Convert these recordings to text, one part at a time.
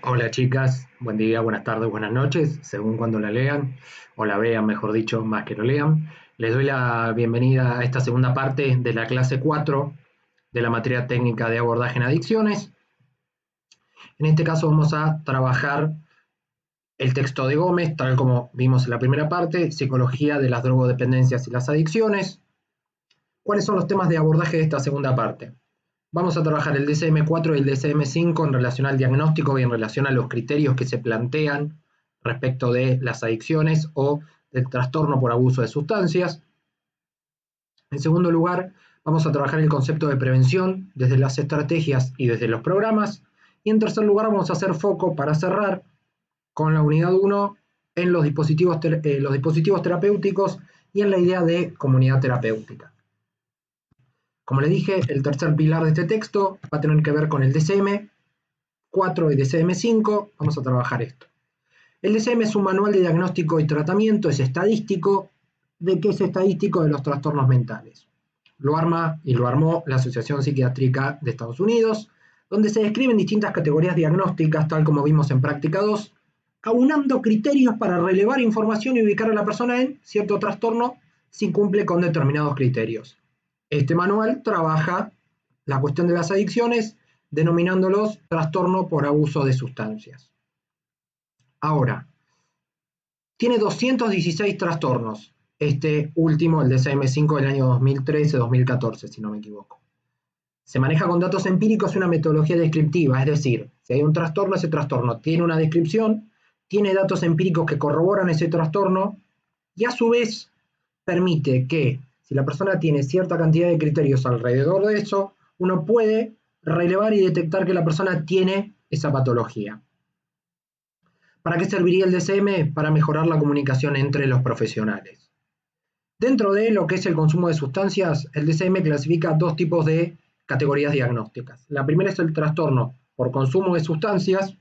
Hola chicas, buen día, buenas tardes, buenas noches, según cuando la lean, o la vean, mejor dicho, más que lo lean. Les doy la bienvenida a esta segunda parte de la clase 4 de la materia técnica de abordaje en adicciones. En este caso vamos a trabajar el texto de Gómez, tal como vimos en la primera parte, psicología de las drogodependencias y las adicciones. ¿Cuáles son los temas de abordaje de esta segunda parte? Vamos a trabajar el DSM-4 y el DSM-5 en relación al diagnóstico y en relación a los criterios que se plantean respecto de las adicciones o del trastorno por abuso de sustancias. En segundo lugar, vamos a trabajar el concepto de prevención desde las estrategias y desde los programas. Y en tercer lugar, vamos a hacer foco para cerrar con la unidad 1 en los dispositivos terapéuticos y en la idea de comunidad terapéutica. Como le dije, el tercer pilar de este texto va a tener que ver con el DSM-4 y DSM-5. Vamos a trabajar esto. El DSM es un manual de diagnóstico y tratamiento, es estadístico. ¿De qué es estadístico? De los trastornos mentales. Lo arma y lo armó la Asociación Psiquiátrica de Estados Unidos, donde se describen distintas categorías diagnósticas, tal como vimos en práctica 2, aunando criterios para relevar información y ubicar a la persona en cierto trastorno si cumple con determinados criterios. Este manual trabaja la cuestión de las adicciones, denominándolos trastorno por abuso de sustancias. Ahora, tiene 216 trastornos. Este último, el DSM-5 del año 2013-2014, si no me equivoco. Se maneja con datos empíricos y una metodología descriptiva, es decir, si hay un trastorno, ese trastorno tiene una descripción, tiene datos empíricos que corroboran ese trastorno y a su vez permite que, si la persona tiene cierta cantidad de criterios alrededor de eso, uno puede relevar y detectar que la persona tiene esa patología. ¿Para qué serviría el DSM? Para mejorar la comunicación entre los profesionales. Dentro de lo que es el consumo de sustancias, el DSM clasifica dos tipos de categorías diagnósticas. La primera es el trastorno por consumo de sustancias,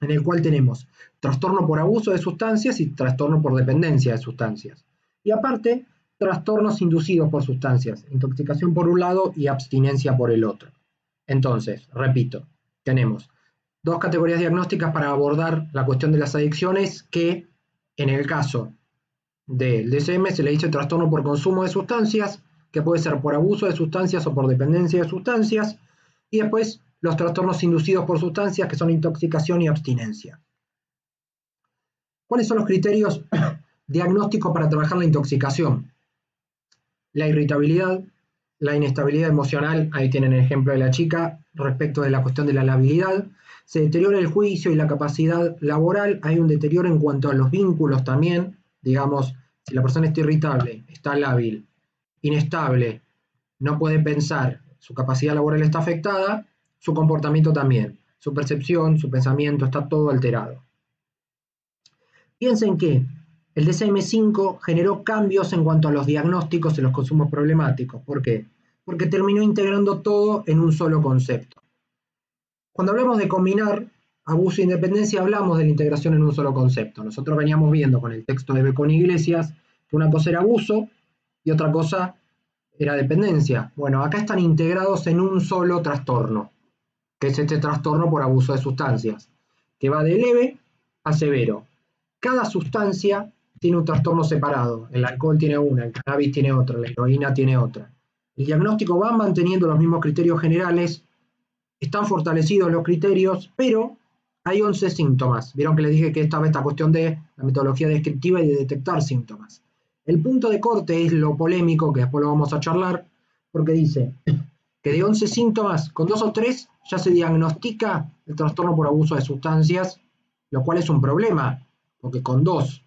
en el cual tenemos trastorno por abuso de sustancias y trastorno por dependencia de sustancias. Y aparte, trastornos inducidos por sustancias, intoxicación por un lado y abstinencia por el otro. Entonces, repito, tenemos dos categorías diagnósticas para abordar la cuestión de las adicciones que, en el caso del DSM, se le dice trastorno por consumo de sustancias, que puede ser por abuso de sustancias o por dependencia de sustancias, y después los trastornos inducidos por sustancias, que son intoxicación y abstinencia. ¿Cuáles son los criterios diagnósticos para trabajar la intoxicación? La irritabilidad, la inestabilidad emocional, ahí tienen el ejemplo de la chica, respecto de la cuestión de la labilidad, se deteriora el juicio y la capacidad laboral, hay un deterioro en cuanto a los vínculos también, digamos, si la persona está irritable, está lábil, inestable, no puede pensar, su capacidad laboral está afectada, su comportamiento también, su percepción, su pensamiento, está todo alterado. Piensen que el DSM-5 generó cambios en cuanto a los diagnósticos en los consumos problemáticos. ¿Por qué? Porque terminó integrando todo en un solo concepto. Cuando hablamos de combinar abuso e independencia, hablamos de la integración en un solo concepto. Nosotros veníamos viendo con el texto de Becón Iglesias que una cosa era abuso y otra cosa era dependencia. Bueno, acá están integrados en un solo trastorno, que es este trastorno por abuso de sustancias, que va de leve a severo. Cada sustancia tiene un trastorno separado. El alcohol tiene una, el cannabis tiene otra, la heroína tiene otra. El diagnóstico va manteniendo los mismos criterios generales, están fortalecidos los criterios, pero hay 11 síntomas. Vieron que les dije que estaba esta cuestión de la metodología descriptiva y de detectar síntomas. El punto de corte es lo polémico, que después lo vamos a charlar, porque dice que de 11 síntomas, con 2 o 3 ya se diagnostica el trastorno por abuso de sustancias, lo cual es un problema, porque con 2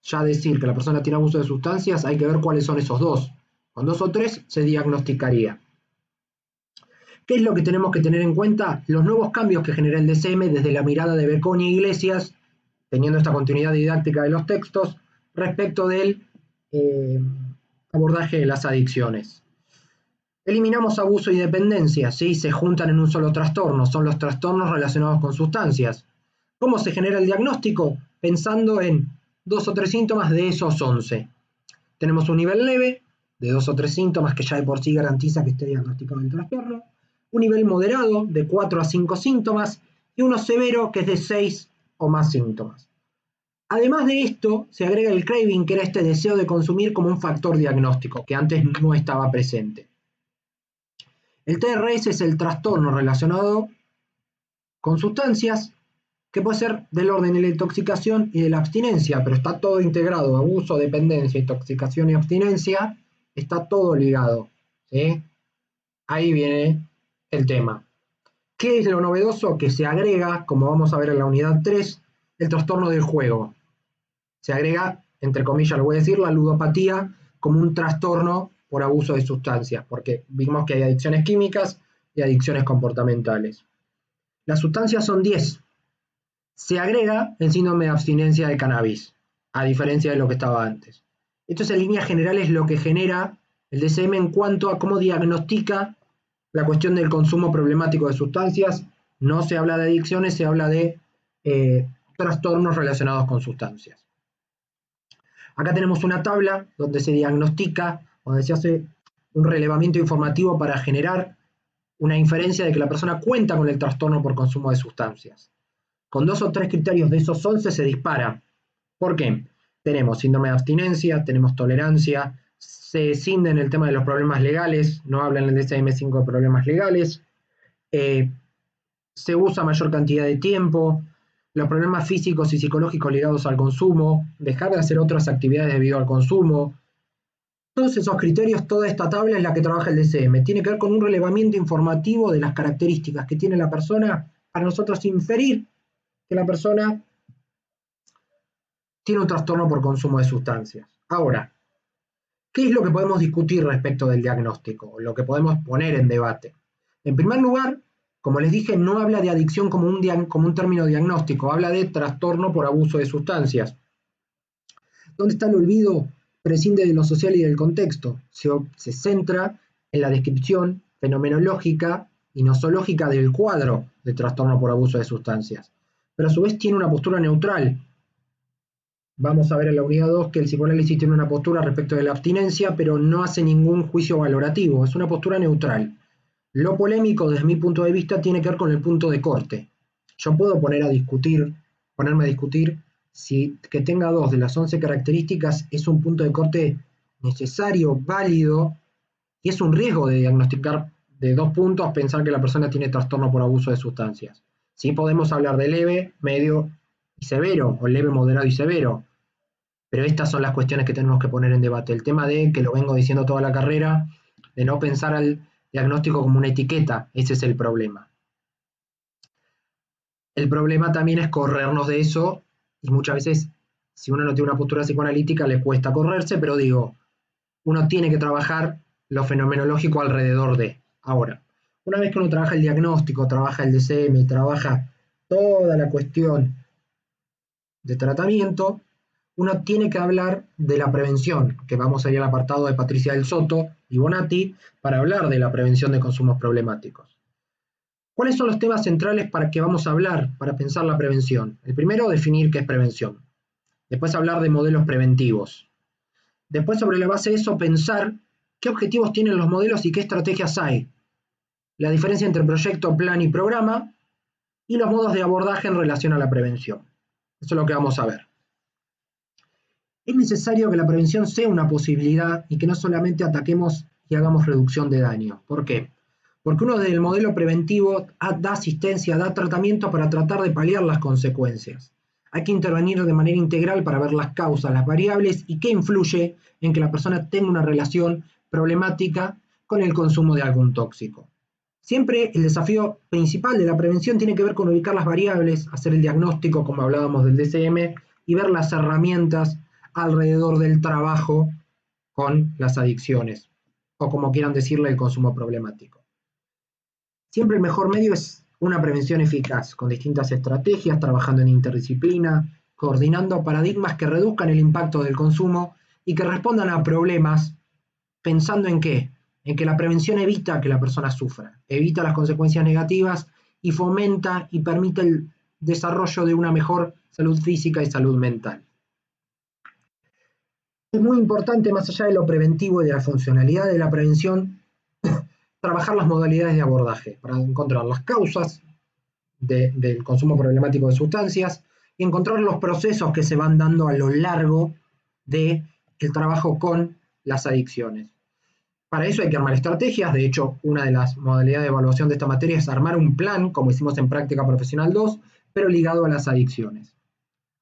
ya decir que la persona tiene abuso de sustancias, hay que ver cuáles son esos 2. Con 2 o 3 se diagnosticaría. ¿Qué es lo que tenemos que tener en cuenta? Los nuevos cambios que genera el DSM desde la mirada de Becón y Iglesias, teniendo esta continuidad didáctica de los textos, respecto del abordaje de las adicciones. Eliminamos abuso y dependencia, ¿sí? Se juntan en un solo trastorno, son los trastornos relacionados con sustancias. ¿Cómo se genera el diagnóstico? Pensando en 2 o 3 síntomas de esos 11. Tenemos un nivel leve, de 2 o 3 síntomas que ya de por sí garantiza que esté diagnosticado el trastorno. Un nivel moderado, de 4 a 5 síntomas, y uno severo que es de 6 o más síntomas. Además de esto, se agrega el craving, que era este deseo de consumir como un factor diagnóstico, que antes no estaba presente. El TRS es el trastorno relacionado con sustancias, que puede ser del orden de la intoxicación y de la abstinencia, pero está todo integrado: abuso, dependencia, intoxicación y abstinencia, está todo ligado, ¿sí? Ahí viene el tema. ¿Qué es lo novedoso? Que se agrega, como vamos a ver en la unidad 3, el trastorno del juego. Se agrega, entre comillas lo voy a decir, la ludopatía como un trastorno por abuso de sustancias, porque vimos que hay adicciones químicas y adicciones comportamentales. Las sustancias son 10. Se agrega el síndrome de abstinencia de cannabis, a diferencia de lo que estaba antes. Esto es, en líneas generales, lo que genera el DSM en cuanto a cómo diagnostica la cuestión del consumo problemático de sustancias. No se habla de adicciones, se habla de trastornos relacionados con sustancias. Acá tenemos una tabla donde se diagnostica, donde se hace un relevamiento informativo para generar una inferencia de que la persona cuenta con el trastorno por consumo de sustancias. Con 2 o 3 criterios de esos 11 se dispara. ¿Por qué? Tenemos síndrome de abstinencia, tenemos tolerancia, se escinde en el tema de los problemas legales, no hablan en el DSM-5 de problemas legales, se usa mayor cantidad de tiempo, los problemas físicos y psicológicos ligados al consumo, dejar de hacer otras actividades debido al consumo. Todos esos criterios, toda esta tabla es la que trabaja el DSM. Tiene que ver con un relevamiento informativo de las características que tiene la persona para nosotros inferir que la persona tiene un trastorno por consumo de sustancias. Ahora, ¿qué es lo que podemos discutir respecto del diagnóstico? Lo que podemos poner en debate. En primer lugar, como les dije, no habla de adicción como un término diagnóstico, habla de trastorno por abuso de sustancias. ¿Dónde está el olvido? Prescinde de lo social y del contexto. Se centra en la descripción fenomenológica y nosológica del cuadro de trastorno por abuso de sustancias. Pero a su vez tiene una postura neutral. Vamos a ver en la unidad 2 que el psicoanálisis tiene una postura respecto de la abstinencia, pero no hace ningún juicio valorativo, es una postura neutral. Lo polémico, desde mi punto de vista, tiene que ver con el punto de corte. Yo puedo ponerme a discutir si que tenga 2 de las 11 características es un punto de corte necesario, válido, y es un riesgo de diagnosticar de 2 puntos, pensar que la persona tiene trastorno por abuso de sustancias. Sí podemos hablar de leve, medio y severo, o leve, moderado y severo, pero estas son las cuestiones que tenemos que poner en debate. El tema de, que lo vengo diciendo toda la carrera, de no pensar al diagnóstico como una etiqueta, ese es el problema. El problema también es corrernos de eso, y muchas veces, si uno no tiene una postura psicoanalítica, le cuesta correrse, pero digo, uno tiene que trabajar lo fenomenológico alrededor de. Ahora, una vez que uno trabaja el diagnóstico, trabaja el DSM, trabaja toda la cuestión de tratamiento, uno tiene que hablar de la prevención, que vamos a ir al apartado de Patricia del Soto y Bonatti para hablar de la prevención de consumos problemáticos. ¿Cuáles son los temas centrales para que vamos a hablar, para pensar la prevención? El primero, definir qué es prevención. Después, hablar de modelos preventivos. Después, sobre la base de eso, pensar qué objetivos tienen los modelos y qué estrategias hay. La diferencia entre proyecto, plan y programa, y los modos de abordaje en relación a la prevención. Eso es lo que vamos a ver. Es necesario que la prevención sea una posibilidad y que no solamente ataquemos y hagamos reducción de daño. ¿Por qué? Porque uno desde el modelo preventivo da asistencia, da tratamiento para tratar de paliar las consecuencias. Hay que intervenir de manera integral para ver las causas, las variables y qué influye en que la persona tenga una relación problemática con el consumo de algún tóxico. Siempre el desafío principal de la prevención tiene que ver con ubicar las variables, hacer el diagnóstico, como hablábamos del DSM, y ver las herramientas alrededor del trabajo con las adicciones, o como quieran decirle, el consumo problemático. Siempre el mejor medio es una prevención eficaz, con distintas estrategias, trabajando en interdisciplina, coordinando paradigmas que reduzcan el impacto del consumo y que respondan a problemas pensando en qué, en que la prevención evita que la persona sufra, evita las consecuencias negativas y fomenta y permite el desarrollo de una mejor salud física y salud mental. Es muy importante, más allá de lo preventivo y de la funcionalidad de la prevención, trabajar las modalidades de abordaje para encontrar las causas del consumo problemático de sustancias y encontrar los procesos que se van dando a lo largo del trabajo con las adicciones. Para eso hay que armar estrategias. De hecho, una de las modalidades de evaluación de esta materia es armar un plan, como hicimos en Práctica Profesional 2, pero ligado a las adicciones.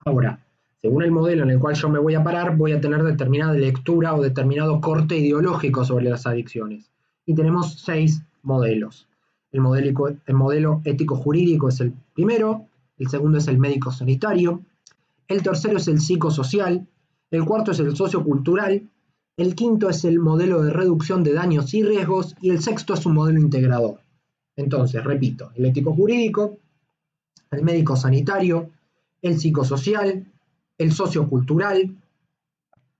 Ahora, según el modelo en el cual yo me voy a parar, voy a tener determinada lectura o determinado corte ideológico sobre las adicciones. Y tenemos 6 modelos. El modelo ético-jurídico es el primero, el segundo es el médico-sanitario, el tercero es el psicosocial, el cuarto es el sociocultural, el quinto es el modelo de reducción de daños y riesgos y el sexto es un modelo integrador. Entonces, repito, el ético-jurídico, el médico-sanitario, el psicosocial, el sociocultural,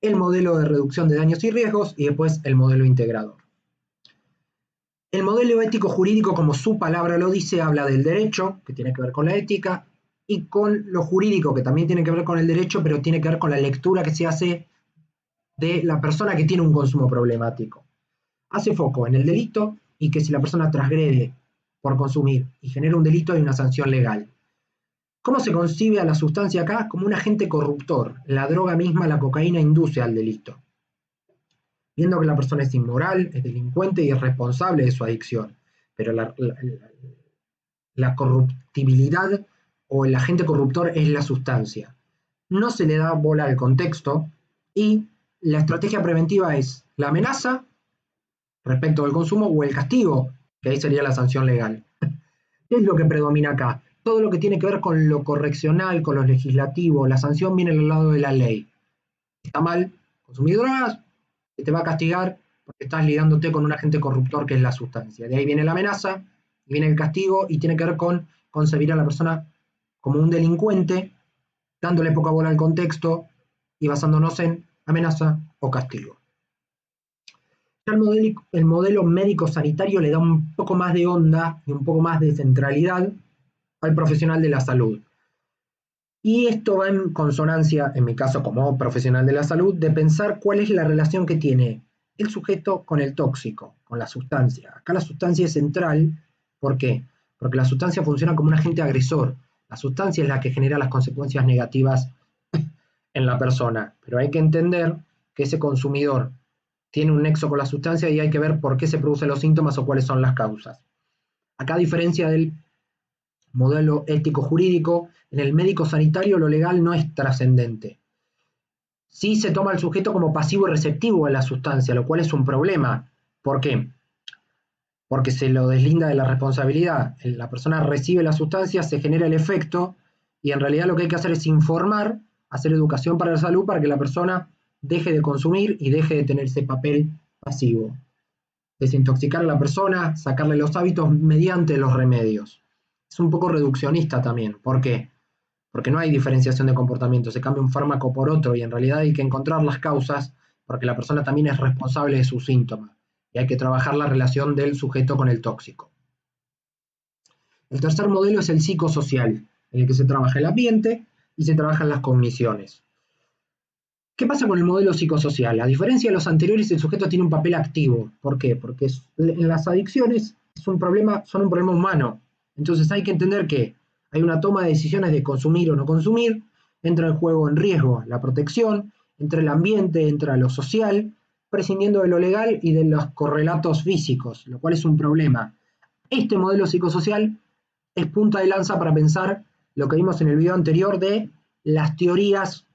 el modelo de reducción de daños y riesgos y después el modelo integrador. El modelo ético-jurídico, como su palabra lo dice, habla del derecho, que tiene que ver con la ética, y con lo jurídico, que también tiene que ver con el derecho, pero tiene que ver con la lectura que se hace de la persona que tiene un consumo problemático. Hace foco en el delito y que si la persona transgrede por consumir y genera un delito hay una sanción legal. ¿Cómo se concibe a la sustancia acá? Como un agente corruptor. La droga misma, la cocaína, induce al delito. Viendo que la persona es inmoral, es delincuente y es responsable de su adicción. Pero la corruptibilidad o el agente corruptor es la sustancia. No se le da bola al contexto y la estrategia preventiva es la amenaza respecto al consumo o el castigo, que ahí sería la sanción legal. ¿Qué es lo que predomina acá? Todo lo que tiene que ver con lo correccional, con lo legislativo, la sanción viene al lado de la ley. Está mal consumir drogas, se te va a castigar porque estás ligándote con un agente corruptor que es la sustancia. De ahí viene la amenaza, viene el castigo y tiene que ver con concebir a la persona como un delincuente, dándole poca bola al contexto y basándonos en amenaza o castigo. El modelo médico-sanitario le da un poco más de onda y un poco más de centralidad al profesional de la salud. Y esto va en consonancia, en mi caso como profesional de la salud, de pensar cuál es la relación que tiene el sujeto con el tóxico, con la sustancia. Acá la sustancia es central. ¿Por qué? Porque la sustancia funciona como un agente agresor. La sustancia es la que genera las consecuencias negativas en la persona. Pero hay que entender que ese consumidor tiene un nexo con la sustancia y hay que ver por qué se producen los síntomas o cuáles son las causas. Acá, a diferencia del modelo ético-jurídico, en el médico sanitario lo legal no es trascendente. Sí se toma al sujeto como pasivo y receptivo a la sustancia, lo cual es un problema. ¿Por qué? Porque se lo deslinda de la responsabilidad. La persona recibe la sustancia, se genera el efecto y en realidad lo que hay que hacer es informar, hacer educación para la salud para que la persona deje de consumir y deje de tener ese papel pasivo. Desintoxicar a la persona, sacarle los hábitos mediante los remedios. Es un poco reduccionista también. ¿Por qué? Porque no hay diferenciación de comportamiento, se cambia un fármaco por otro y en realidad hay que encontrar las causas porque la persona también es responsable de sus síntomas y hay que trabajar la relación del sujeto con el tóxico. El tercer modelo es el psicosocial, en el que se trabaja el ambiente y se trabajan las cogniciones. ¿Qué pasa con el modelo psicosocial? A diferencia de los anteriores, el sujeto tiene un papel activo. ¿Por qué? Porque en las adicciones son un problema humano. Entonces hay que entender que hay una toma de decisiones de consumir o no consumir, entra en juego en riesgo la protección, entra el ambiente, entra lo social, prescindiendo de lo legal y de los correlatos físicos, lo cual es un problema. Este modelo psicosocial es punta de lanza para pensar lo que vimos en el video anterior de las teorías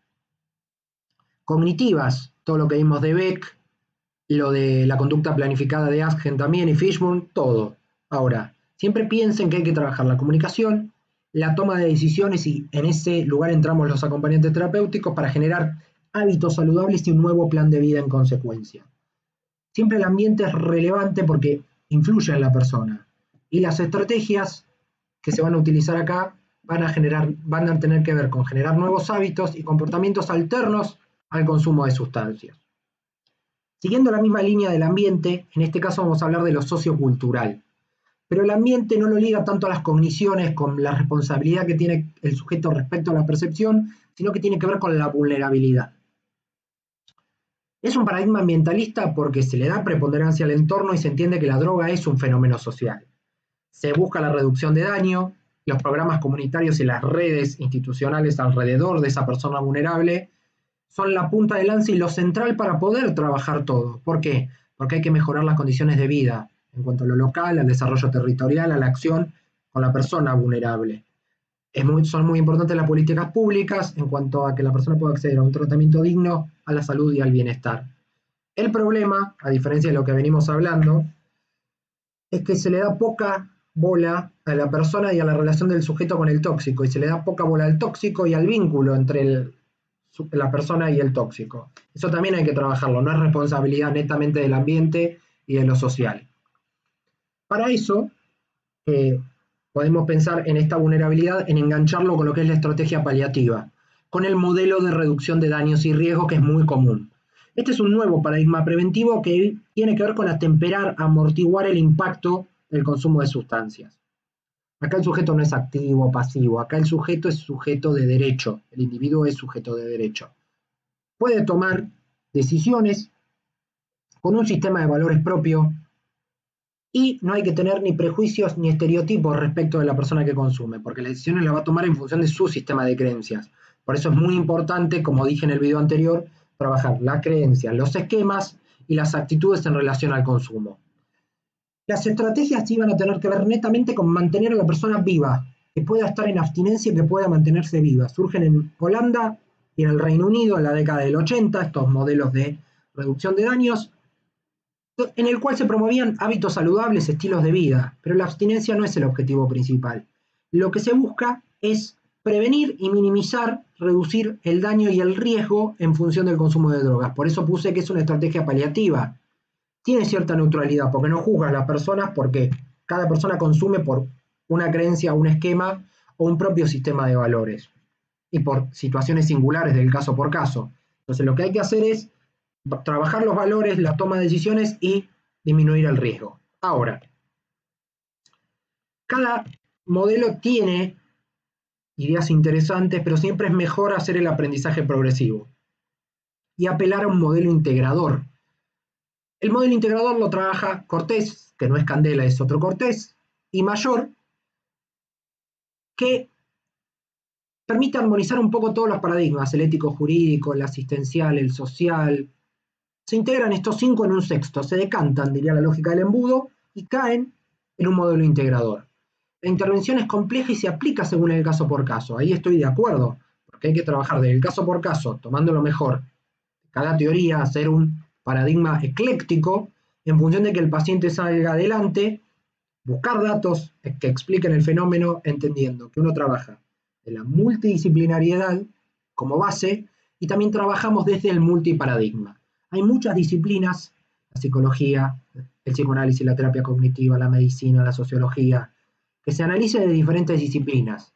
cognitivas, todo lo que vimos de Beck, lo de la conducta planificada de Aschen también y Fishburne, todo. Ahora, siempre piensen que hay que trabajar la comunicación, la toma de decisiones y en ese lugar entramos los acompañantes terapéuticos para generar hábitos saludables y un nuevo plan de vida en consecuencia. Siempre el ambiente es relevante porque influye en la persona y las estrategias que se van a utilizar acá van a tener que ver con generar nuevos hábitos y comportamientos alternos al consumo de sustancias. Siguiendo la misma línea del ambiente, en este caso vamos a hablar de lo sociocultural. Pero el ambiente no lo liga tanto a las cogniciones con la responsabilidad que tiene el sujeto respecto a la percepción, sino que tiene que ver con la vulnerabilidad. Es un paradigma ambientalista porque se le da preponderancia al entorno y se entiende que la droga es un fenómeno social. Se busca la reducción de daño, los programas comunitarios y las redes institucionales alrededor de esa persona vulnerable son la punta de lanza y lo central para poder trabajar todo. ¿Por qué? Porque hay que mejorar las condiciones de vida en cuanto a lo local, al desarrollo territorial, a la acción con la persona vulnerable. Son muy importantes las políticas públicas en cuanto a que la persona pueda acceder a un tratamiento digno, a la salud y al bienestar. El problema, a diferencia de lo que venimos hablando, es que se le da poca bola a la persona y a la relación del sujeto con el tóxico, y se le da poca bola al tóxico y al vínculo entre la persona y el tóxico. Eso también hay que trabajarlo, no es responsabilidad netamente del ambiente y de lo social. Para eso, podemos pensar en esta vulnerabilidad, en engancharlo con lo que es la estrategia paliativa, con el modelo de reducción de daños y riesgos que es muy común. Este es un nuevo paradigma preventivo que tiene que ver con atemperar, amortiguar el impacto del consumo de sustancias. Acá el sujeto no es activo o pasivo, acá el sujeto es sujeto de derecho, el individuo es sujeto de derecho. Puede tomar decisiones con un sistema de valores propio y no hay que tener ni prejuicios ni estereotipos respecto de la persona que consume, porque las decisiones las va a tomar en función de su sistema de creencias. Por eso es muy importante, como dije en el video anterior, trabajar las creencias, los esquemas y las actitudes en relación al consumo. Las estrategias sí van a tener que ver netamente con mantener a la persona viva, que pueda estar en abstinencia y que pueda mantenerse viva. Surgen en Holanda y en el Reino Unido en la década del 80 estos modelos de reducción de daños, en el cual se promovían hábitos saludables, estilos de vida, pero la abstinencia no es el objetivo principal. Lo que se busca es prevenir y minimizar, reducir el daño y el riesgo en función del consumo de drogas. Por eso puse que es una estrategia paliativa. Tiene cierta neutralidad, porque no juzga a las personas, porque cada persona consume por una creencia, un esquema o un propio sistema de valores, y por situaciones singulares del caso por caso. Entonces lo que hay que hacer es trabajar los valores, la toma de decisiones y disminuir el riesgo. Ahora, cada modelo tiene ideas interesantes, pero siempre es mejor hacer el aprendizaje progresivo y apelar a un modelo integrador. El modelo integrador lo trabaja Cortés, que no es Candela, es otro Cortés, y Mayor, que permite armonizar un poco todos los paradigmas, el ético-jurídico, el asistencial, el social. Se integran estos 5 en un sexto, se decantan, diría la lógica del embudo, y caen en un modelo integrador. La intervención es compleja y se aplica según el caso por caso. Ahí estoy de acuerdo, porque hay que trabajar del caso por caso, tomando lo mejor de cada teoría, hacer un paradigma ecléctico en función de que el paciente salga adelante, buscar datos que expliquen el fenómeno, entendiendo que uno trabaja de la multidisciplinariedad como base y también trabajamos desde el multiparadigma. Hay muchas disciplinas, la psicología, el psicoanálisis, la terapia cognitiva, la medicina, la sociología, que se analiza de diferentes disciplinas.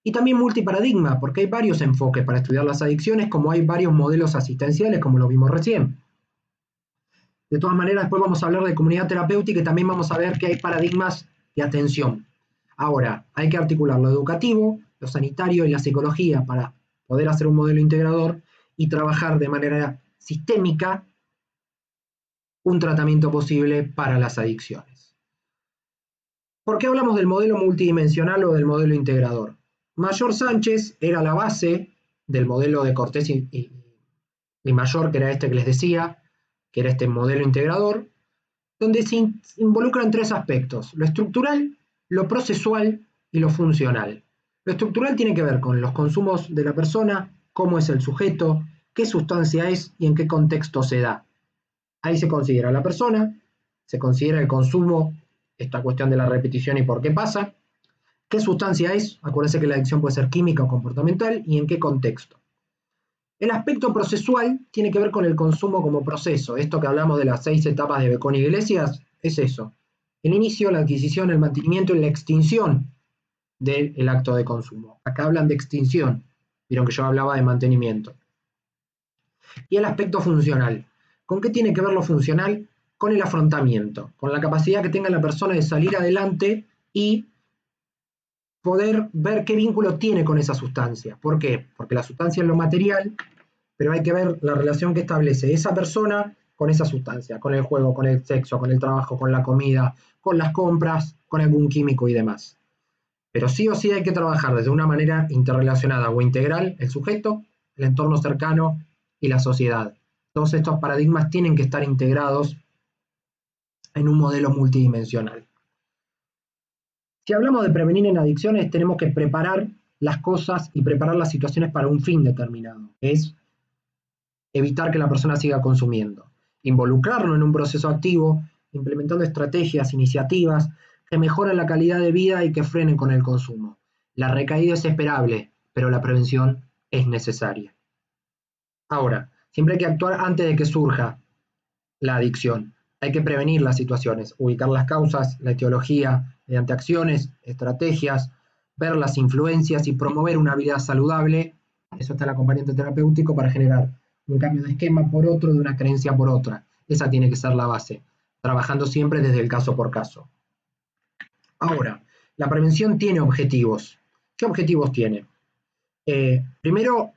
Y también multiparadigma, porque hay varios enfoques para estudiar las adicciones, como hay varios modelos asistenciales, como lo vimos recién. De todas maneras, después vamos a hablar de comunidad terapéutica y también vamos a ver que hay paradigmas de atención. Ahora, hay que articular lo educativo, lo sanitario y la psicología para poder hacer un modelo integrador y trabajar de manera sistémica un tratamiento posible para las adicciones. ¿Por qué hablamos del modelo multidimensional o del modelo integrador? Mayor Sánchez era la base del modelo de Cortés y Mayor, que era este que les decía, que era este modelo integrador, donde se involucran 3 aspectos: lo estructural, lo procesual y lo funcional. Lo estructural tiene que ver con los consumos de la persona, cómo es el sujeto, qué sustancia es y en qué contexto se da. Ahí se considera la persona, se considera el consumo, esta cuestión de la repetición y por qué pasa, qué sustancia es, acuérdense que la adicción puede ser química o comportamental, y en qué contexto. El aspecto procesual tiene que ver con el consumo como proceso. Esto que hablamos de las 6 etapas de Becón y Iglesias es eso: el inicio, la adquisición, el mantenimiento y la extinción del acto de consumo. Acá hablan de extinción, vieron que yo hablaba de mantenimiento. Y el aspecto funcional. ¿Con qué tiene que ver lo funcional? Con el afrontamiento, con la capacidad que tenga la persona de salir adelante y poder ver qué vínculo tiene con esa sustancia. ¿Por qué? Porque la sustancia es lo material, pero hay que ver la relación que establece esa persona con esa sustancia, con el juego, con el sexo, con el trabajo, con la comida, con las compras, con algún químico y demás. Pero sí o sí hay que trabajar desde una manera interrelacionada o integral el sujeto, el entorno cercano y la sociedad. Todos estos paradigmas tienen que estar integrados en un modelo multidimensional. Si hablamos de prevenir en adicciones, tenemos que preparar las cosas y preparar las situaciones para un fin determinado. Es evitar que la persona siga consumiendo. Involucrarlo en un proceso activo, implementando estrategias, iniciativas que mejoren la calidad de vida y que frenen con el consumo. La recaída es esperable, pero la prevención es necesaria. Ahora, siempre hay que actuar antes de que surja la adicción. Hay que prevenir las situaciones, ubicar las causas, la etiología, mediante acciones, estrategias, ver las influencias y promover una vida saludable. Eso está el acompañamiento terapéutico para generar un cambio de esquema por otro, de una creencia por otra. Esa tiene que ser la base, trabajando siempre desde el caso por caso. Ahora, la prevención tiene objetivos. ¿Qué objetivos tiene? Primero,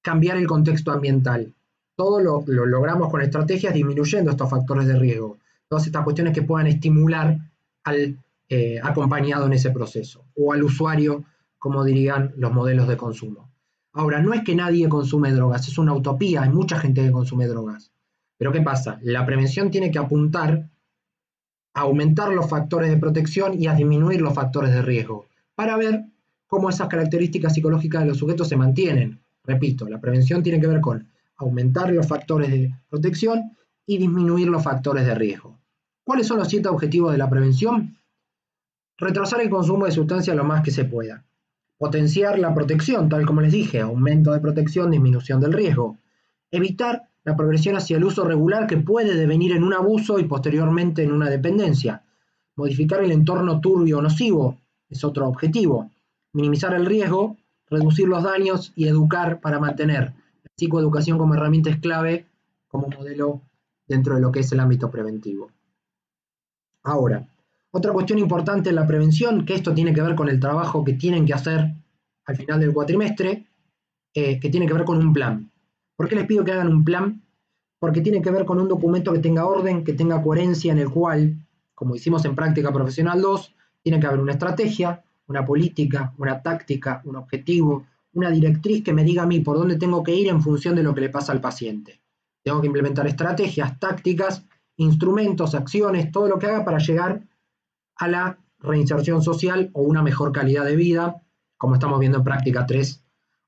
cambiar el contexto ambiental. Todo lo logramos con estrategias disminuyendo estos factores de riesgo. Todas estas cuestiones que puedan estimular al acompañado en ese proceso o al usuario, como dirían los modelos de consumo. Ahora, no es que nadie consume drogas, es una utopía, hay mucha gente que consume drogas. Pero ¿qué pasa? La prevención tiene que apuntar a aumentar los factores de protección y a disminuir los factores de riesgo, para ver cómo esas características psicológicas de los sujetos se mantienen. Repito, la prevención tiene que ver con aumentar los factores de protección y disminuir los factores de riesgo. ¿Cuáles son los 7 objetivos de la prevención? Retrasar el consumo de sustancias lo más que se pueda. Potenciar la protección, tal como les dije, aumento de protección, disminución del riesgo. Evitar la progresión hacia el uso regular que puede devenir en un abuso y posteriormente en una dependencia. Modificar el entorno turbio o nocivo es otro objetivo. Minimizar el riesgo, reducir los daños y educar para mantener. La psicoeducación como herramienta es clave como modelo dentro de lo que es el ámbito preventivo. Ahora, otra cuestión importante en la prevención, que esto tiene que ver con el trabajo que tienen que hacer al final del cuatrimestre, que tiene que ver con un plan. ¿Por qué les pido que hagan un plan? Porque tiene que ver con un documento que tenga orden, que tenga coherencia, en el cual, como hicimos en Práctica Profesional 2, tiene que haber una estrategia, una política, una táctica, un objetivo, una directriz que me diga a mí por dónde tengo que ir en función de lo que le pasa al paciente. Tengo que implementar estrategias, tácticas, instrumentos, acciones, todo lo que haga para llegar a la reinserción social o una mejor calidad de vida, como estamos viendo en Práctica 3,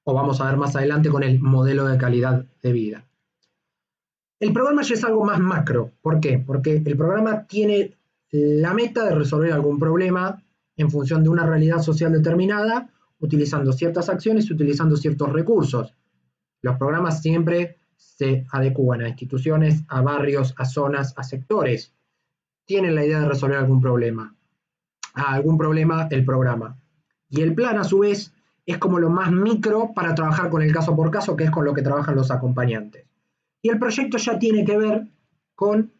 o vamos a ver más adelante con el modelo de calidad de vida. El programa ya es algo más macro. ¿Por qué? Porque el programa tiene la meta de resolver algún problema en función de una realidad social determinada, utilizando ciertas acciones y utilizando ciertos recursos. Los programas siempre se adecúan a instituciones, a barrios, a zonas, a sectores. Tienen la idea de resolver algún problema. A algún problema el programa. Y el plan, a su vez, es como lo más micro para trabajar con el caso por caso, que es con lo que trabajan los acompañantes. Y el proyecto ya tiene que ver con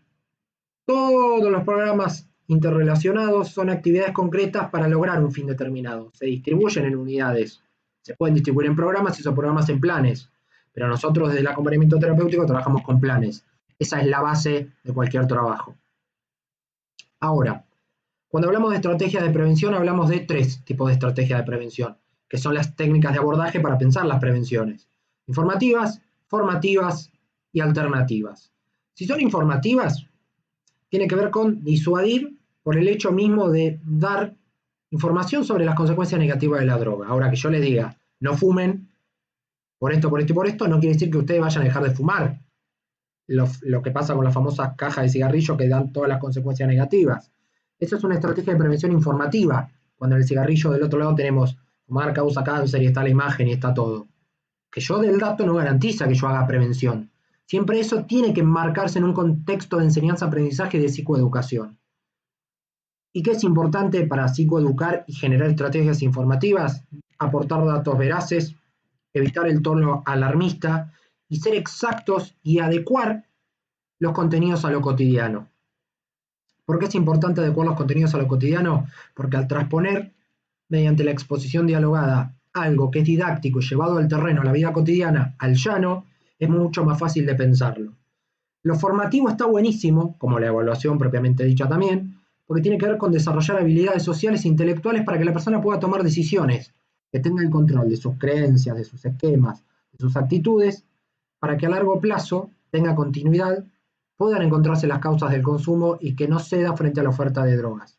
todos los programas interrelacionados, son actividades concretas para lograr un fin determinado. Se distribuyen en unidades, se pueden distribuir en programas y esos programas en planes, pero nosotros desde el acompañamiento terapéutico trabajamos con planes. Esa es la base de cualquier trabajo. Ahora, cuando hablamos de estrategias de prevención, hablamos de 3 tipos de estrategias de prevención, que son las técnicas de abordaje para pensar las prevenciones: informativas, formativas y alternativas. Si son informativas, tiene que ver con disuadir por el hecho mismo de dar información sobre las consecuencias negativas de la droga. Ahora, que yo les diga, no fumen por esto, por esto y por esto, no quiere decir que ustedes vayan a dejar de fumar. Lo que pasa con las famosas cajas de cigarrillo que dan todas las consecuencias negativas. Eso es una estrategia de prevención informativa. Cuando en el cigarrillo del otro lado tenemos fumar causa cáncer y está la imagen y está todo. Que yo del dato no garantiza que yo haga prevención. Siempre eso tiene que enmarcarse en un contexto de enseñanza-aprendizaje de psicoeducación. ¿Y qué es importante para psicoeducar y generar estrategias informativas? Aportar datos veraces, evitar el tono alarmista y ser exactos y adecuar los contenidos a lo cotidiano. ¿Por qué es importante adecuar los contenidos a lo cotidiano? Porque al transponer mediante la exposición dialogada algo que es didáctico y llevado al terreno, a la vida cotidiana, al llano, es mucho más fácil de pensarlo. Lo formativo está buenísimo, como la evaluación propiamente dicha también, porque tiene que ver con desarrollar habilidades sociales e intelectuales para que la persona pueda tomar decisiones, que tenga el control de sus creencias, de sus esquemas, de sus actitudes, para que a largo plazo tenga continuidad, puedan encontrarse las causas del consumo y que no ceda frente a la oferta de drogas.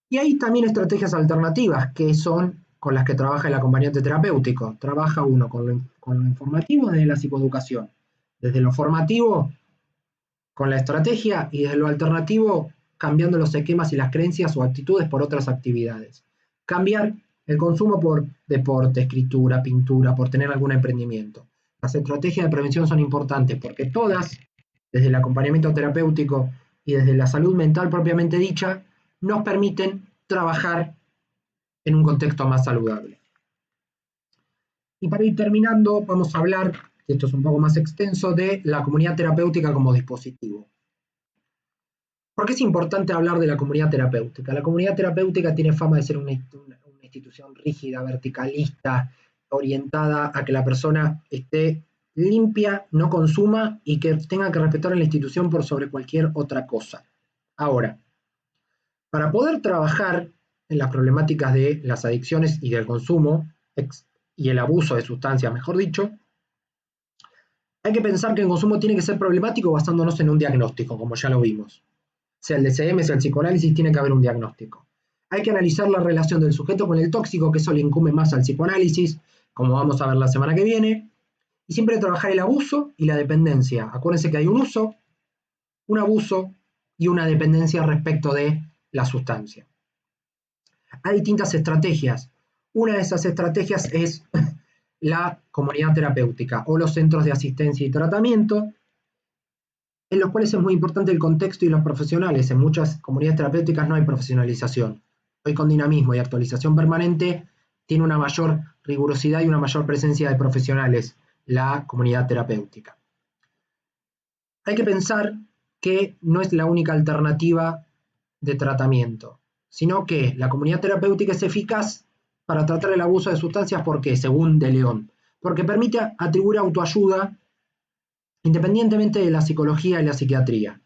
Y hay también estrategias alternativas que son con las que trabaja el acompañante terapéutico. Trabaja uno con lo informativo desde la psicoeducación, desde lo formativo con la estrategia y desde lo alternativo cambiando los esquemas y las creencias o actitudes por otras actividades. Cambiar el consumo por deporte, escritura, pintura, por tener algún emprendimiento. Las estrategias de prevención son importantes porque todas, desde el acompañamiento terapéutico y desde la salud mental propiamente dicha, nos permiten trabajar en un contexto más saludable. Y para ir terminando, vamos a hablar, y esto es un poco más extenso, de la comunidad terapéutica como dispositivo. ¿Por qué es importante hablar de la comunidad terapéutica? La comunidad terapéutica tiene fama de ser una institución rígida, verticalista, orientada a que la persona esté limpia, no consuma y que tenga que respetar a la institución por sobre cualquier otra cosa. Ahora, para poder trabajar en las problemáticas de las adicciones y del consumo y el abuso de sustancias, mejor dicho, hay que pensar que el consumo tiene que ser problemático basándonos en un diagnóstico, como ya lo vimos. Sea el DCM, sea el psicoanálisis, tiene que haber un diagnóstico. Hay que analizar la relación del sujeto con el tóxico, que eso le incumbe más al psicoanálisis, como vamos a ver la semana que viene, y siempre trabajar el abuso y la dependencia. Acuérdense que hay un uso, un abuso y una dependencia respecto de la sustancia. Hay distintas estrategias. Una de esas estrategias es la comunidad terapéutica o los centros de asistencia y tratamiento, en los cuales es muy importante el contexto y los profesionales. En muchas comunidades terapéuticas no hay profesionalización. Hoy con dinamismo y actualización permanente tiene una mayor rigurosidad y una mayor presencia de profesionales la comunidad terapéutica. Hay que pensar que no es la única alternativa de tratamiento, sino que la comunidad terapéutica es eficaz para tratar el abuso de sustancias porque, según De León, porque permite atribuir autoayuda independientemente de la psicología y la psiquiatría.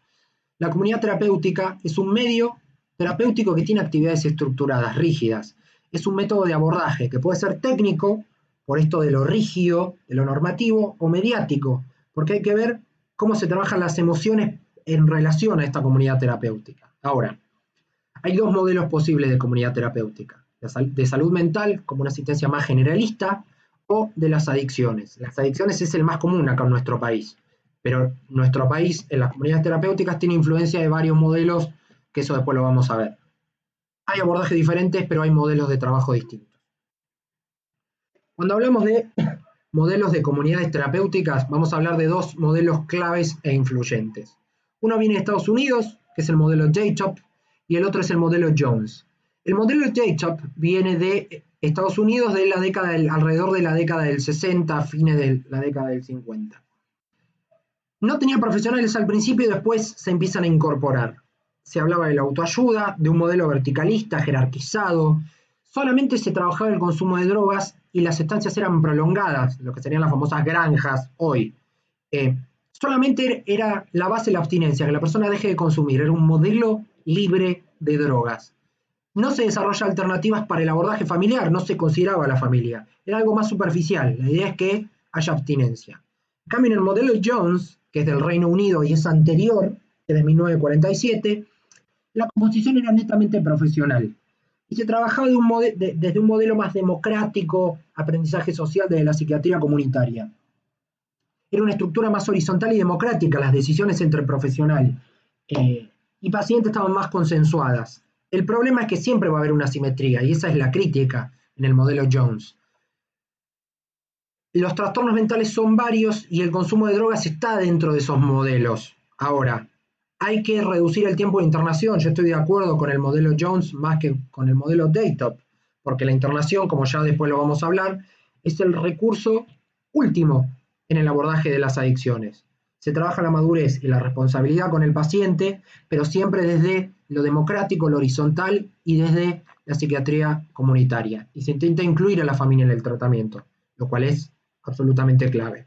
La comunidad terapéutica es un medio terapéutico que tiene actividades estructuradas, rígidas. Es un método de abordaje que puede ser técnico, por esto de lo rígido, de lo normativo, o mediático, porque hay que ver cómo se trabajan las emociones en relación a esta comunidad terapéutica. Ahora, hay dos modelos posibles de comunidad terapéutica, de salud mental como una asistencia más generalista o de las adicciones. Las adicciones es el más común acá en nuestro país, pero nuestro país en las comunidades terapéuticas tiene influencia de varios modelos, que eso después lo vamos a ver. Hay abordajes diferentes, pero hay modelos de trabajo distintos. Cuando hablamos de modelos de comunidades terapéuticas, vamos a hablar de dos modelos claves e influyentes. Uno viene de Estados Unidos, que es el modelo J-Top, y el otro es el modelo Jones. El modelo J-Top viene de Estados Unidos de la década alrededor de la década del 60, fines de la década del 50. No tenía profesionales al principio y después se empiezan a incorporar. Se hablaba de la autoayuda, de un modelo verticalista, jerarquizado. Solamente se trabajaba el consumo de drogas y las estancias eran prolongadas, lo que serían las famosas granjas hoy. Solamente era la base la abstinencia, que la persona deje de consumir. Era un modelo libre de drogas. No se desarrolla alternativas para el abordaje familiar, no se consideraba la familia. Era algo más superficial. La idea es que haya abstinencia. En cambio, en el modelo Jones, que es del Reino Unido y es anterior, que es de 1947, la composición era netamente profesional. Y se trabajaba desde un modelo más democrático, aprendizaje social desde la psiquiatría comunitaria. Era una estructura más horizontal y democrática, las decisiones entre profesional y paciente estaban más consensuadas. El problema es que siempre va a haber una asimetría, y esa es la crítica en el modelo Jones. Los trastornos mentales son varios y el consumo de drogas está dentro de esos modelos. Ahora, hay que reducir el tiempo de internación. Yo estoy de acuerdo con el modelo Jones más que con el modelo J-Top, porque la internación, como ya después lo vamos a hablar, es el recurso último en el abordaje de las adicciones. Se trabaja la madurez y la responsabilidad con el paciente, pero siempre desde lo democrático, lo horizontal y desde la psiquiatría comunitaria. Y se intenta incluir a la familia en el tratamiento, lo cual es absolutamente clave.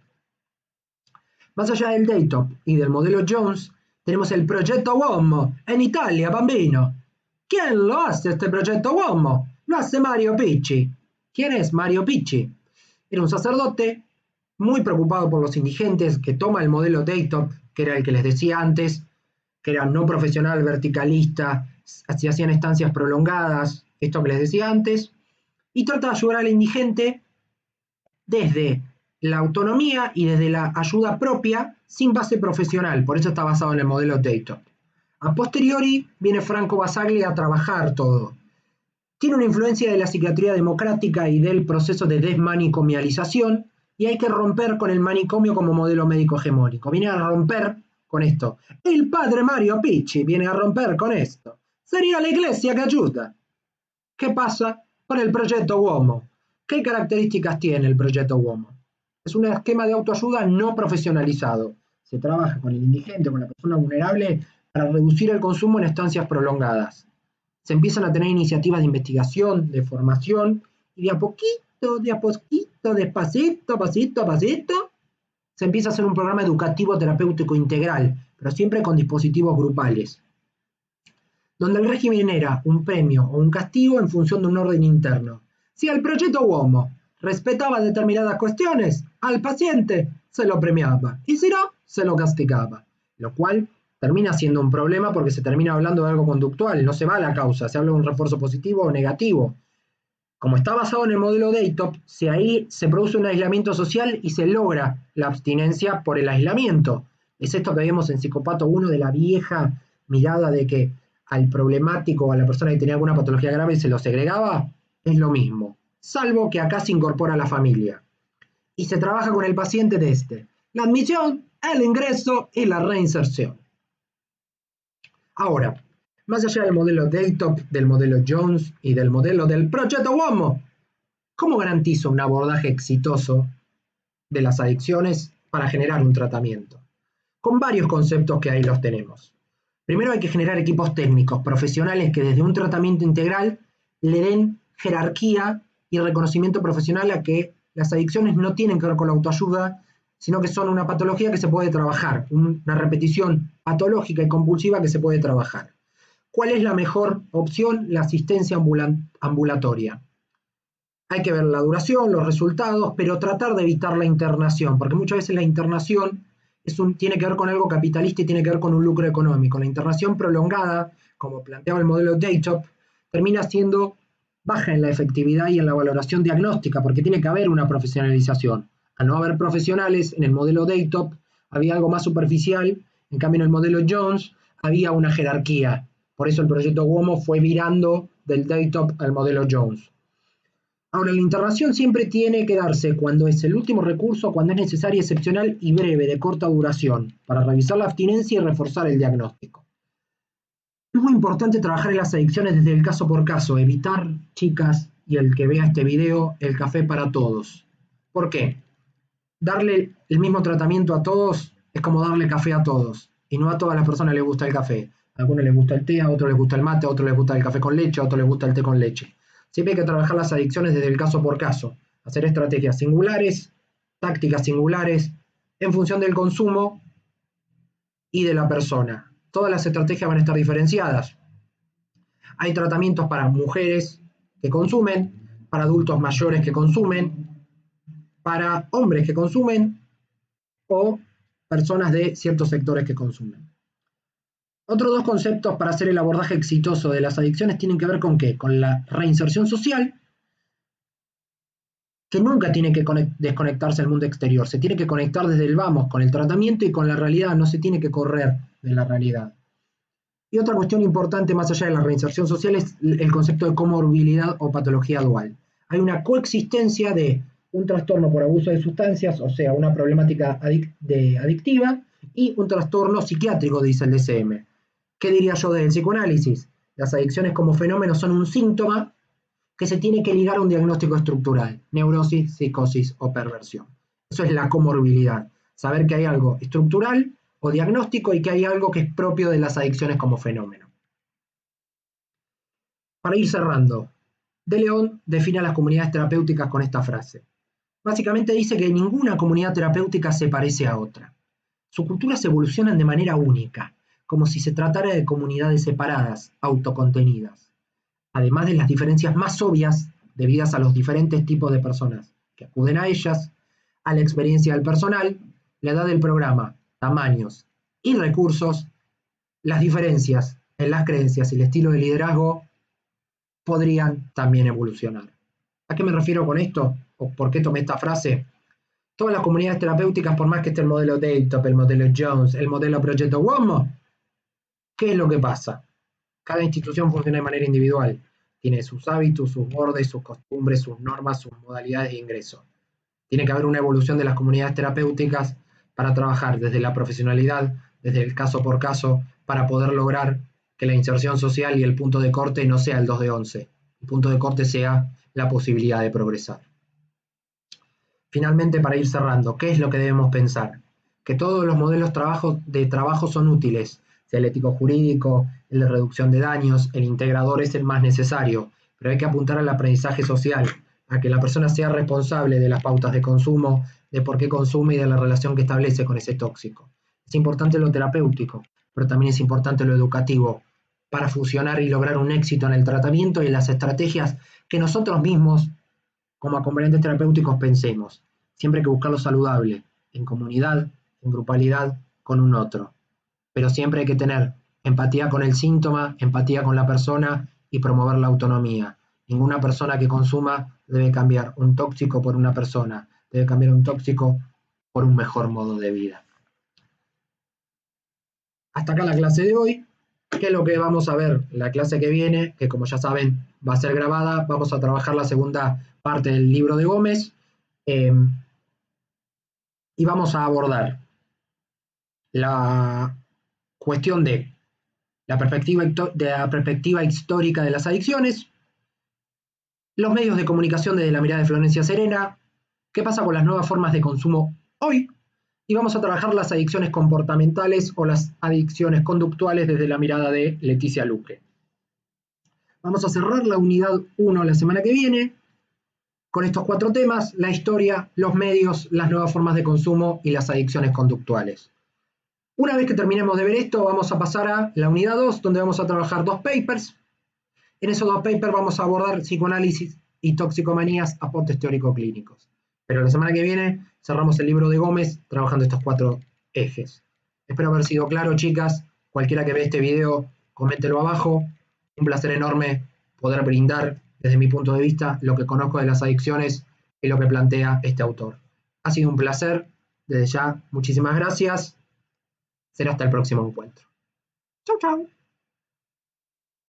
Más allá del J-Top y del modelo Jones, Tenemos el Progetto Uomo en Italia, bambino. ¿Quién lo hace este Progetto Uomo? Lo hace Mario Picci. ¿Quién es Mario Picci? Era un sacerdote muy preocupado por los indigentes que toma el modelo Daytop, que era el que les decía antes, que era no profesional, verticalista, se hacían estancias prolongadas, esto que les decía antes, y trata de ayudar al indigente desde la autonomía y desde la ayuda propia sin base profesional, por eso está basado en el modelo Daytop. A posteriori viene Franco Basaglia a trabajar todo. Tiene una influencia de la psiquiatría democrática y del proceso de desmanicomialización, y hay que romper con el manicomio como modelo médico hegemónico. Viene a romper con esto. El padre Mario Picci viene a romper con esto. Sería la iglesia que ayuda. ¿Qué pasa con el proyecto Uomo? ¿Qué características tiene el proyecto Uomo? Es un esquema de autoayuda no profesionalizado. Se trabaja con el indigente, con la persona vulnerable, para reducir el consumo en estancias prolongadas. Se empiezan a tener iniciativas de investigación, de formación, y de a poquito, despacito, pasito a pasito, se empieza a hacer un programa educativo terapéutico integral, pero siempre con dispositivos grupales, donde el régimen era un premio o un castigo en función de un orden interno. Si el proyecto Uomo respetaba determinadas cuestiones, al paciente se lo premiaba, y si no, se lo castigaba, lo cual termina siendo un problema porque se termina hablando de algo conductual, no se va a la causa, se habla de un refuerzo positivo o negativo. Como está basado en el modelo Daytop, ahí se produce un aislamiento social y se logra la abstinencia por el aislamiento. Es esto que vemos en Psicopato 1 de la vieja mirada de que al problemático o a la persona que tenía alguna patología grave se lo segregaba, es lo mismo, salvo que acá se incorpora la familia. Y se trabaja con el paciente desde la admisión, el ingreso y la reinserción. Ahora, más allá del modelo Daytop, del modelo Jones y del modelo del Progetto Uomo, ¿cómo garantizo un abordaje exitoso de las adicciones para generar un tratamiento? Con varios conceptos que ahí los tenemos. Primero hay que generar equipos técnicos, profesionales que desde un tratamiento integral le den jerarquía y reconocimiento profesional a que las adicciones no tienen que ver con la autoayuda, sino que son una patología que se puede trabajar, una repetición patológica y compulsiva que se puede trabajar. ¿Cuál es la mejor opción? La asistencia ambulatoria. Hay que ver la duración, los resultados, pero tratar de evitar la internación, porque muchas veces la internación tiene que ver con algo capitalista y tiene que ver con un lucro económico. La internación prolongada, como planteaba el modelo Daytop, termina siendo baja en la efectividad y en la valoración diagnóstica, porque tiene que haber una profesionalización. Al no haber profesionales, en el modelo Daytop había algo más superficial, en cambio en el modelo Jones había una jerarquía. Por eso el proyecto Uomo fue virando del Daytop al modelo Jones. Ahora, la internación siempre tiene que darse cuando es el último recurso, cuando es necesaria, excepcional y breve, de corta duración, para revisar la abstinencia y reforzar el diagnóstico. Es muy importante trabajar en las adicciones desde el caso por caso, evitar, chicas, y el que vea este video, el café para todos. ¿Por qué? Darle el mismo tratamiento a todos es como darle café a todos, y no a todas las personas les gusta el café. A algunos les gusta el té, a otros les gusta el mate, a otros les gusta el café con leche, a otros les gusta el té con leche. Siempre hay que trabajar las adicciones desde el caso por caso, hacer estrategias singulares, tácticas singulares, en función del consumo y de la persona. Todas las estrategias van a estar diferenciadas. Hay tratamientos para mujeres que consumen, para adultos mayores que consumen, para hombres que consumen o personas de ciertos sectores que consumen. Otros dos conceptos para hacer el abordaje exitoso de las adicciones tienen que ver con ¿qué? Con la reinserción social, que nunca tiene que desconectarse del mundo exterior, se tiene que conectar desde el vamos con el tratamiento y con la realidad, no se tiene que correr de la realidad. Y otra cuestión importante más allá de la reinserción social es el concepto de comorbilidad o patología dual. Hay una coexistencia de un trastorno por abuso de sustancias, o sea, una problemática adictiva, y un trastorno psiquiátrico, dice el DSM. ¿Qué diría yo del psicoanálisis? Las adicciones como fenómeno son un síntoma que se tiene que ligar a un diagnóstico estructural, neurosis, psicosis o perversión. Eso es la comorbilidad, saber que hay algo estructural o diagnóstico y que hay algo que es propio de las adicciones como fenómeno. Para ir cerrando, De León define a las comunidades terapéuticas con esta frase. Básicamente dice que ninguna comunidad terapéutica se parece a otra. Sus culturas evolucionan de manera única. como si se tratara de comunidades separadas, autocontenidas, además de las diferencias más obvias debidas a los diferentes tipos de personas que acuden a ellas, a la experiencia del personal, la edad del programa, tamaños y recursos, las diferencias en las creencias y el estilo de liderazgo podrían también evolucionar. ¿A qué me refiero con esto? ¿O por qué tomé esta frase? Todas las comunidades terapéuticas, por más que esté el modelo Daytop, el modelo Jones, el modelo Proyecto WOMO, ¿qué es lo que pasa? Cada institución funciona de manera individual. Tiene sus hábitos, sus bordes, sus costumbres, sus normas, sus modalidades de ingreso. Tiene que haber una evolución de las comunidades terapéuticas para trabajar desde la profesionalidad, desde el caso por caso, para poder lograr que la inserción social y el punto de corte no sea el 2 de 11. El punto de corte sea la posibilidad de progresar. Finalmente, para ir cerrando, ¿qué es lo que debemos pensar? Que todos los modelos de trabajo son útiles, sea el ético jurídico, el de reducción de daños, el integrador es el más necesario, pero hay que apuntar al aprendizaje social, a que la persona sea responsable de las pautas de consumo, de por qué consume y de la relación que establece con ese tóxico. Es importante lo terapéutico, pero también es importante lo educativo, para fusionar y lograr un éxito en el tratamiento y en las estrategias que nosotros mismos como acompañantes terapéuticos pensemos. Siempre hay que buscar lo saludable, en comunidad, en grupalidad, con un otro. Pero siempre hay que tener empatía con el síntoma, empatía con la persona y promover la autonomía. Ninguna persona que consuma debe cambiar un tóxico por una persona, debe cambiar un tóxico por un mejor modo de vida. Hasta acá la clase de hoy. ¿Qué es lo que vamos a ver la clase que viene? Que como ya saben va a ser grabada. Vamos a trabajar la segunda parte del libro de Gómez y vamos a abordar la cuestión de la perspectiva histórica de las adicciones, los medios de comunicación desde la mirada de Florencia Serena, qué pasa con las nuevas formas de consumo hoy, y vamos a trabajar las adicciones comportamentales o las adicciones conductuales desde la mirada de Leticia Luque. Vamos a cerrar la unidad 1 la semana que viene con estos 4 temas: la historia, los medios, las nuevas formas de consumo y las adicciones conductuales. Una vez que terminemos de ver esto, vamos a pasar a la unidad 2, donde vamos a trabajar 2 papers. En esos 2 papers vamos a abordar psicoanálisis y toxicomanías, aportes teórico-clínicos. Pero la semana que viene cerramos el libro de Gómez trabajando estos 4 ejes. Espero haber sido claro, chicas. Cualquiera que vea este video, coméntelo abajo. Un placer enorme poder brindar, desde mi punto de vista, lo que conozco de las adicciones y lo que plantea este autor. Ha sido un placer. Desde ya, muchísimas gracias. Será hasta el próximo encuentro. Chau, chau.